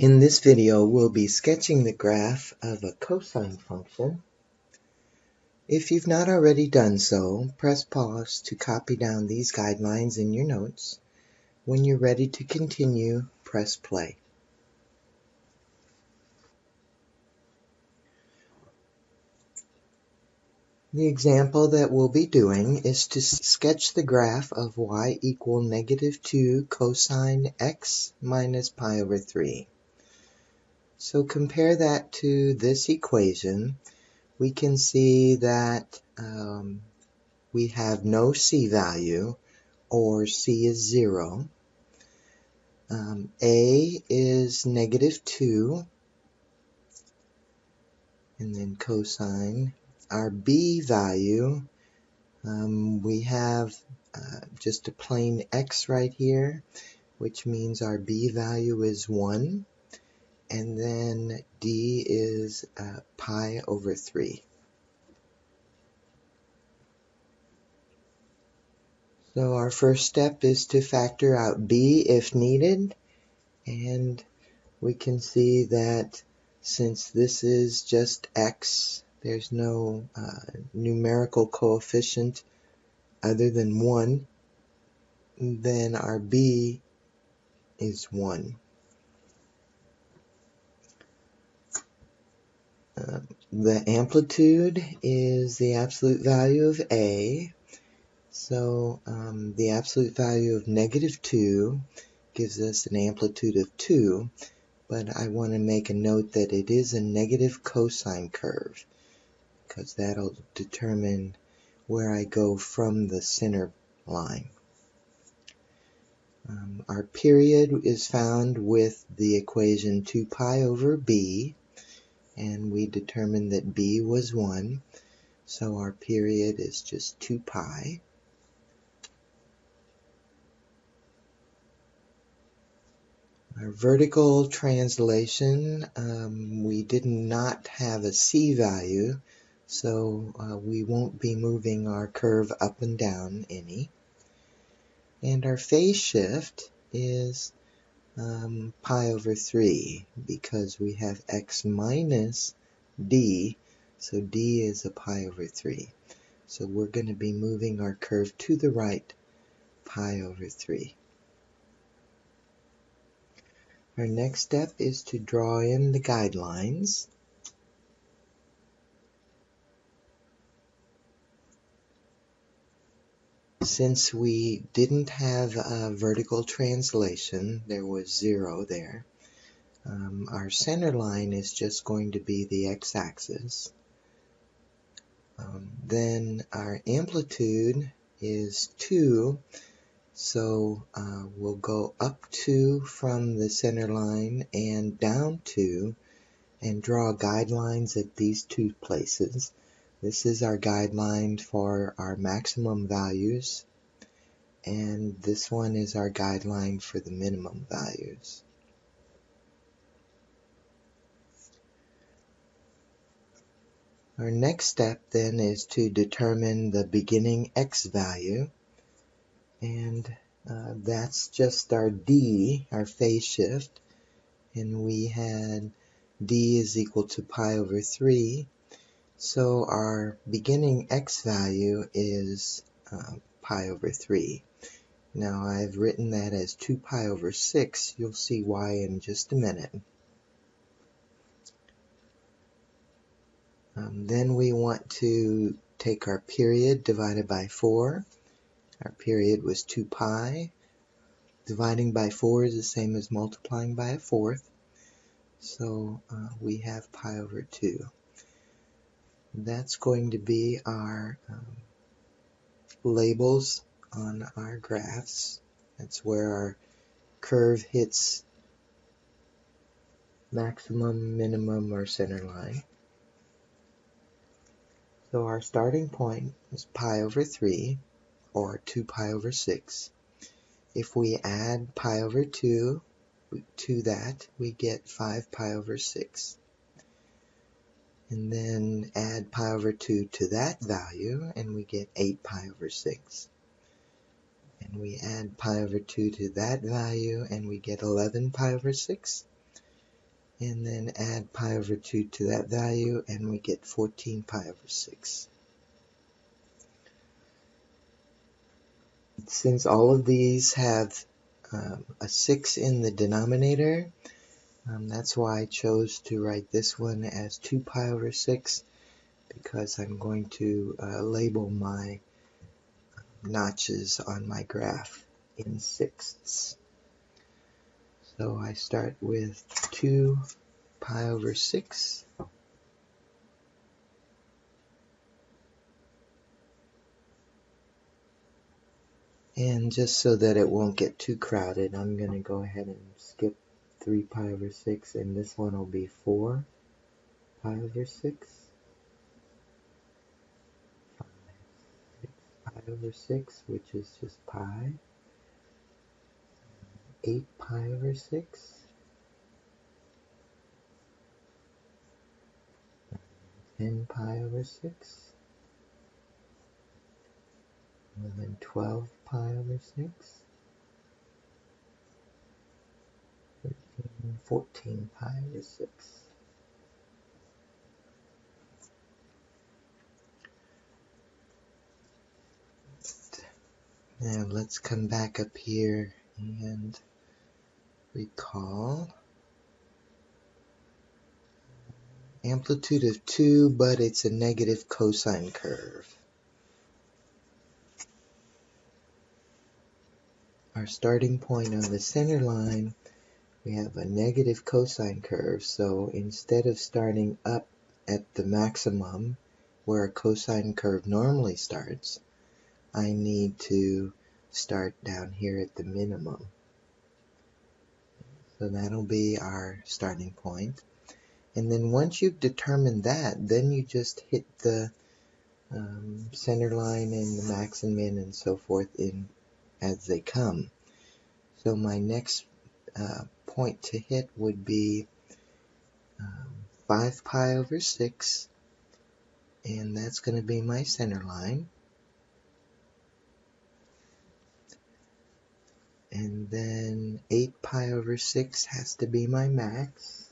In this video, we'll be sketching the graph of a cosine function. If you've not already done so, press pause to copy down these guidelines in your notes. When you're ready to continue, press play. The example that we'll be doing is to sketch the graph of y equal -2 cosine x minus pi over 3. So compare that to this equation. We can see that we have no c value, or c is 0. A is -2, and then cosine. Our b value, we have just a plain x right here, which means our b value is 1, and then d is pi over 3. So our first step is to factor out b if needed, and we can see that since this is just x, there's no numerical coefficient other than 1, then our b is 1. The amplitude is the absolute value of a. So the absolute value of -2 gives us an amplitude of 2, but I want to make a note that it is a negative cosine curve, because that'll determine where I go from the center line. Our period is found with the equation 2 pi over b, and we determined that b was 1, so our period is just 2 pi. Our vertical translation, we did not have a c value, so we won't be moving our curve up and down any. And our phase shift is pi over 3, because we have x minus d, so d is a pi over 3. So we're going to be moving our curve to the right pi over 3. Our next step is to draw in the guidelines. Since we didn't have a vertical translation, there was 0 there. Our center line is just going to be the x-axis. Then our amplitude is 2, so we'll go up 2 from the center line and down 2 and draw guidelines at these two places. This is our guideline for our maximum values, and this one is our guideline for the minimum values. Our next step then is to determine the beginning x value, and that's just our d, our phase shift, and we had d is equal to pi over 3, so our beginning x value is pi over 3. Now I've written that as 2 pi over 6. You'll see why in just a minute. Then we want to take our period divided by 4. Our period was 2 pi. Dividing by 4 is the same as multiplying by a fourth. So we have pi over 2. That's going to be our labels on our graphs. That's where our curve hits maximum, minimum, or center line. So our starting point is pi over 3, or 2 pi over 6. If we add pi over 2 to that, we get 5 pi over 6. And then add pi over 2 to that value, and we get 8 pi over 6. And we add pi over 2 to that value, and we get 11 pi over 6. and then add pi over 2 to that value, and we get 14 pi over 6. Since all of these have a 6 in the denominator, that's why I chose to write this one as 2 pi over 6, because I'm going to label my notches on my graph in sixths. So I start with 2 pi over 6. And just so that it won't get too crowded, I'm going to go ahead and skip 3 pi over 6, and this one will be 4 pi over 6. 5, 6 pi over 6, which is just pi. 8 pi over 6. 10 pi over 6. And then 12 pi over 6. 13, 14 pi over 6. Now let's come back up here and recall. Amplitude of 2, but it's a negative cosine curve. Our starting point on the center line, we have a negative cosine curve, so instead of starting up at the maximum where a cosine curve normally starts, I need to start down here at the minimum. So that'll be our starting point. And then once you've determined that, then you just hit the center line and the max and min and so forth in as they come. So my next point to hit would be 5 pi over 6, and that's going to be my center line. And then 8 pi over 6 has to be my max.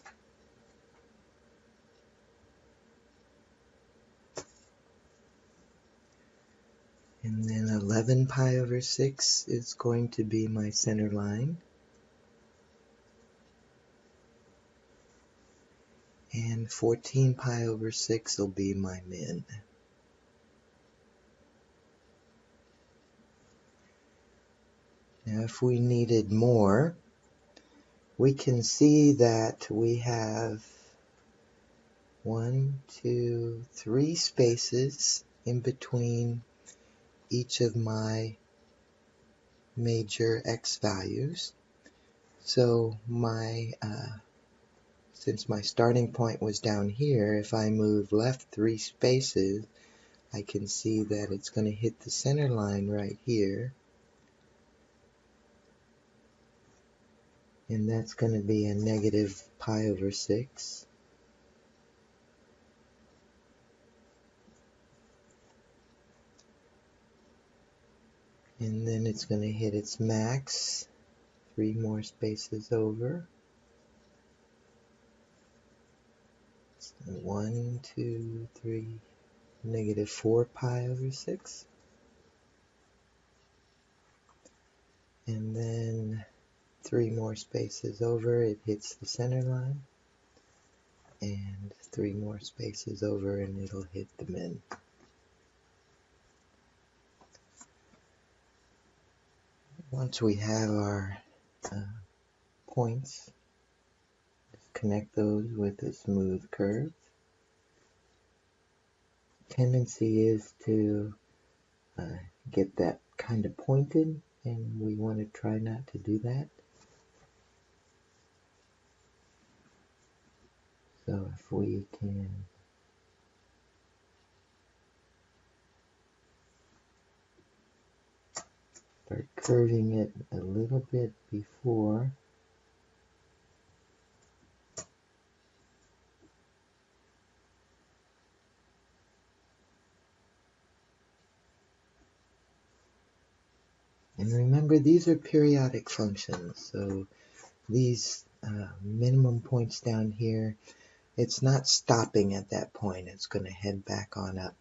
And then 11 pi over 6 is going to be my center line. And 14 pi over 6 will be my min. Now if we needed more, we can see that we have 1, 2, 3 spaces in between each of my major x values. So since my starting point was down here, if I move left 3 spaces, I can see that it's going to hit the center line right here. And that's going to be a negative pi over 6. And then it's going to hit its max 3 more spaces over. 1, 2, 3, negative 4 pi over 6. And then 3 more spaces over, it hits the center line. And 3 more spaces over and it'll hit the min. Once we have our points, connect those with a smooth curve. Tendency is to get that kind of pointed, and we want to try not to do that. So if we can start curving it a little bit before and remember, these are periodic functions, so these minimum points down here. It's not stopping at that point. It's going to head back on up.